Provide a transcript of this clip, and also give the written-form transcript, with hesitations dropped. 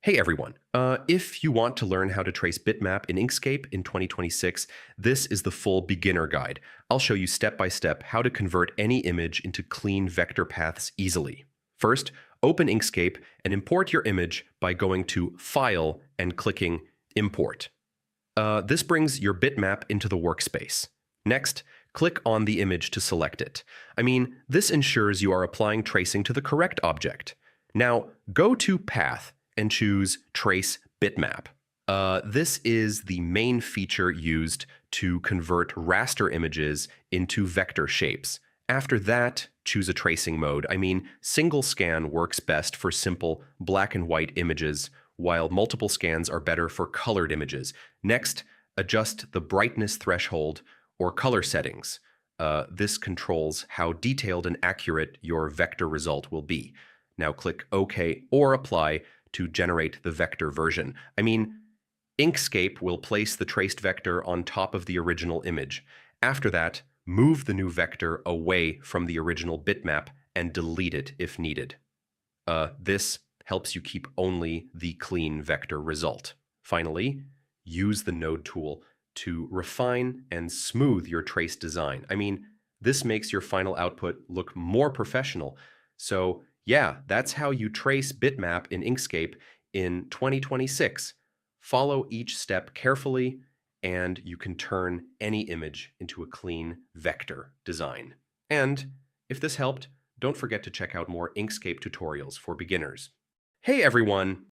Hey everyone, if you want to learn how to trace bitmap in Inkscape in 2026, this is the full beginner guide. I'll show you step by step how to convert any image into clean vector paths easily. First, open Inkscape and import your image by going to File and clicking Import. This brings your bitmap into the workspace. Next, click on the image to select it. This ensures you are applying tracing to the correct object. Now, go to Path and choose Trace Bitmap. This is the main feature used to convert raster images into vector shapes. After that, choose a tracing mode. Single scan works best for simple black and white images, while multiple scans are better for colored images. Next, adjust the brightness threshold or color settings. This controls how detailed and accurate your vector result will be. Now click OK or Apply to generate the vector version. Inkscape will place the traced vector on top of the original image. After that, move the new vector away from the original bitmap and delete it if needed. This helps you keep only the clean vector result. Finally, use the node tool to refine and smooth your trace design. This makes your final output look more professional. So yeah, that's how you trace bitmap in Inkscape in 2026. Follow each step carefully, and you can turn any image into a clean vector design. And if this helped, don't forget to check out more Inkscape tutorials for beginners. Hey everyone!